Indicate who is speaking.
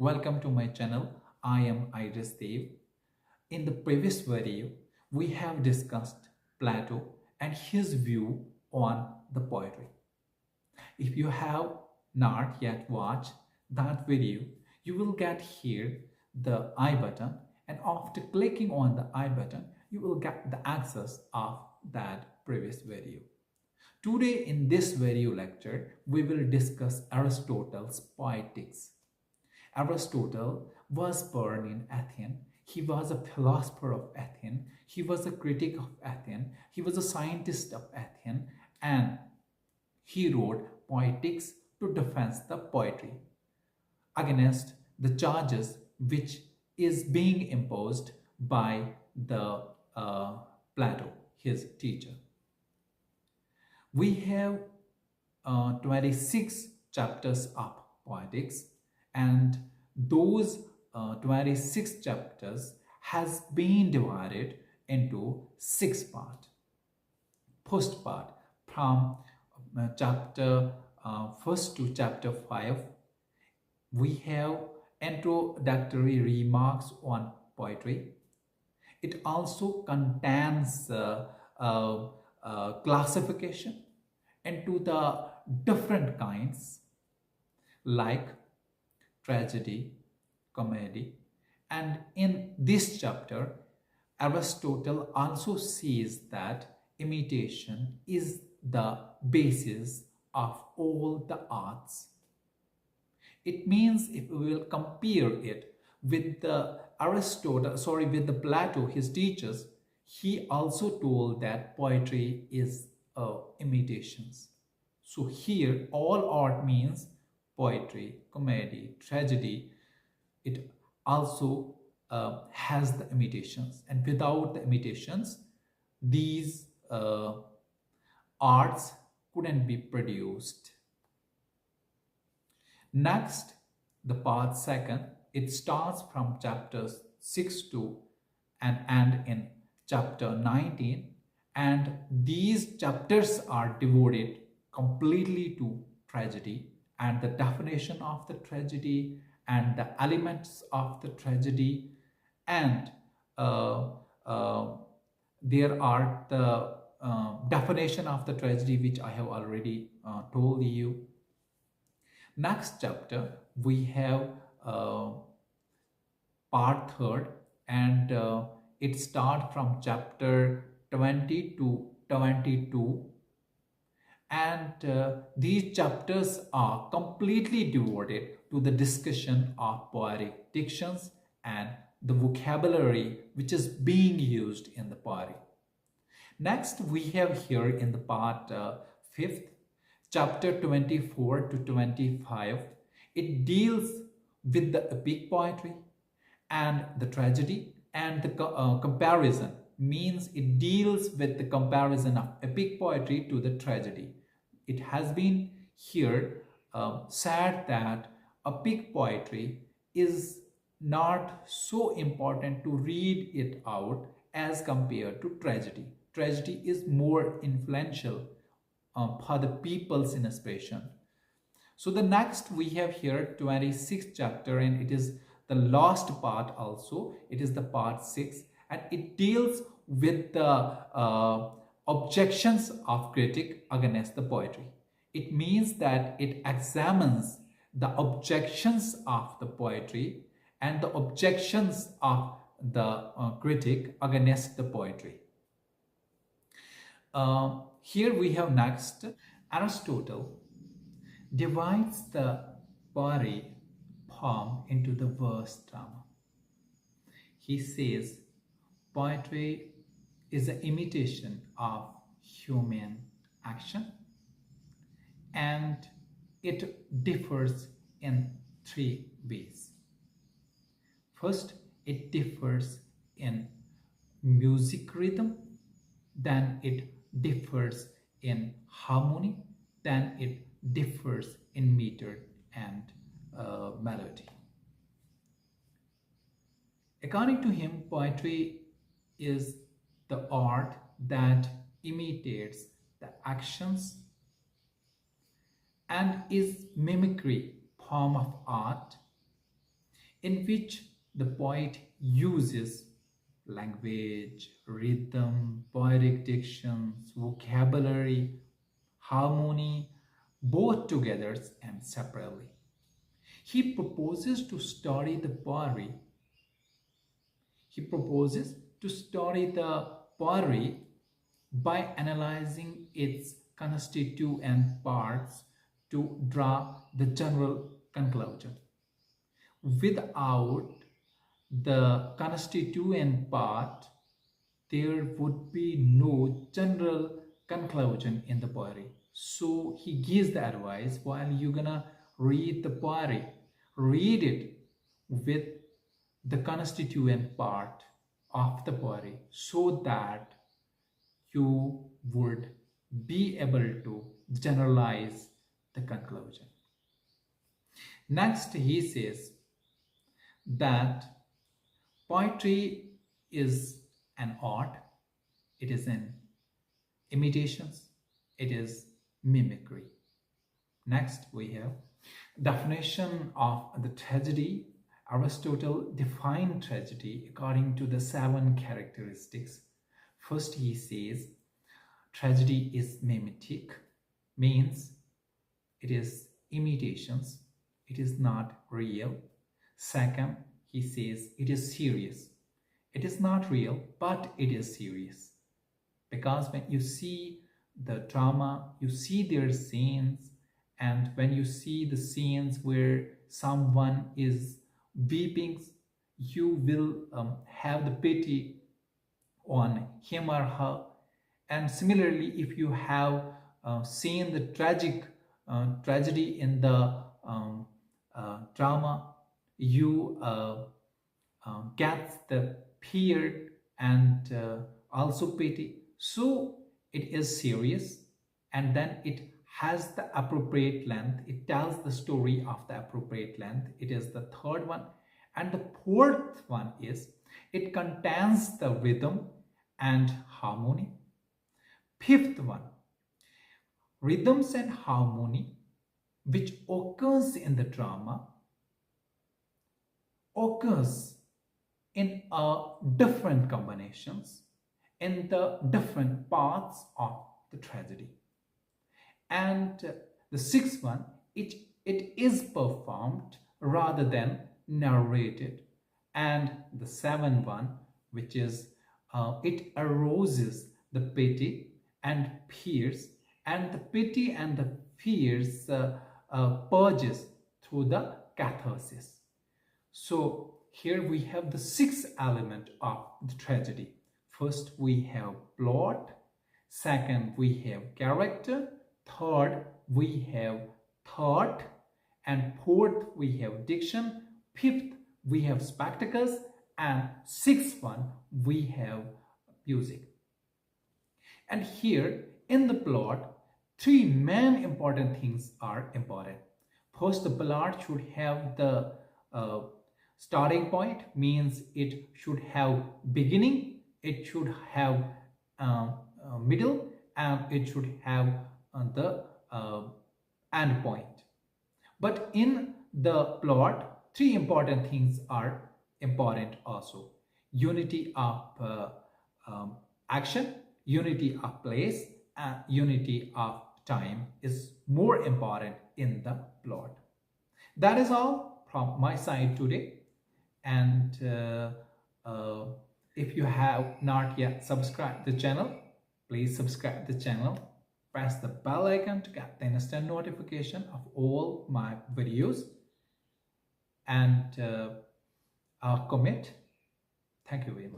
Speaker 1: Welcome to my channel. I am Aristotle. In the previous video, we have discussed Plato and his view on the poetry. If you have not yet watched that video, you will get here the I button, and after clicking on the I button, you will get the access of that previous video. Today in this video lecture, we will discuss Aristotle's Poetics. Aristotle was born in Athens. He was a philosopher of Athens. He was a critic of Athens. He was a scientist of Athens, and he wrote Poetics to defend the poetry against the charges which is being imposed by the Plato, his teacher. We have 26 chapters of Poetics, and those 26 chapters has been divided into 6 parts. First part, from chapter 1st to chapter 5, we have introductory remarks on poetry. It also contains classification into the different kinds like tragedy, comedy, and in this chapter, Aristotle also says that imitation is the basis of all the arts. It means if we will compare it with the with the Plato, his teachers, he also told that poetry is imitations. So here, all art means poetry, comedy, tragedy. It also has the imitations, and without the imitations, these arts couldn't be produced. Next, the part second, it starts from chapters 6 to and end in chapter 19, and these chapters are devoted completely to tragedy and the definition of the tragedy and the elements of the tragedy, and there are the definition of the tragedy which I have already told you. Next chapter we have part third, and it starts from chapter 20 to 22, and these chapters are completely devoted to the discussion of poetic dictions and the vocabulary which is being used in the poetry. Next, we have here in the part 5th, chapter 24 to 25, it deals with the epic poetry and the tragedy, and the comparison means it deals with the comparison of epic poetry to the tragedy. It has been here said that epic poetry is not so important to read it out as compared to tragedy. Tragedy is more influential for the people's inspiration. So the next we have here 26th chapter, and it is the last part also. It is the part 6, and it deals with the objections of critic against the poetry. It means that it examines the objections of the poetry and the objections of the critic against the poetry. Here we have next, Aristotle divides the poetry poem into the verse drama. He says poetry is an imitation of human action, and it differs in 3 ways. First, it differs in music rhythm, then it differs in harmony, then it differs in meter and melody. According to him, poetry is the art that imitates the actions and is mimicry form of art, in which the poet uses language, rhythm, poetic dictions, vocabulary, harmony, both together and separately. He proposes to study the poetry. He proposes to study the poetry by analyzing its constituent parts to draw the general conclusion. Without the constituent part, there would be no general conclusion in the poetry. So he gives the advice, while you're gonna read the poetry, read it with the constituent part of the poetry so that you would be able to generalize the conclusion. Next, he says that poetry is an art, it is an imitations, it is mimicry. Next, we have definition of the tragedy. Aristotle defined tragedy according to the 7 characteristics. First, he says tragedy is mimetic, means it is imitations, it is not real. Second, he says it is serious. It is not real, but it is serious. Because when you see the drama, you see their scenes, and when you see the scenes where someone is weeping, you will have the pity on him or her. And similarly, if you have seen the tragedy in the drama, you get the fear and also pity. So it is serious, and then it has the appropriate length. It tells the story of the appropriate length. It is the third one. And the fourth one is it contains the rhythm and harmony. Fifth one, rhythms and harmony which occurs in the drama occurs in different combinations in the different parts of the tragedy. And the sixth one, it is performed rather than narrated. And the seventh one, which is it arouses the pity and fears, and the pity and the fears purges through the catharsis. So here we have the 6th element of the tragedy. First, we have plot. Second, we have character. Third, we have thought. And fourth, we have diction. Fifth, we have spectacles. And sixth one, we have music. And here in the plot, 3 main important things are important. First, the plot should have the starting point, means it should have beginning, it should have middle, and it should have the end point. But in the plot, 3 important things are important also. Unity of action, unity of place, and unity of time is more important in the plot. That is all from my side today. And if you have not yet subscribed the channel, please subscribe the channel. Press the bell icon to get the instant notification of all my videos, and comment. Thank you very much.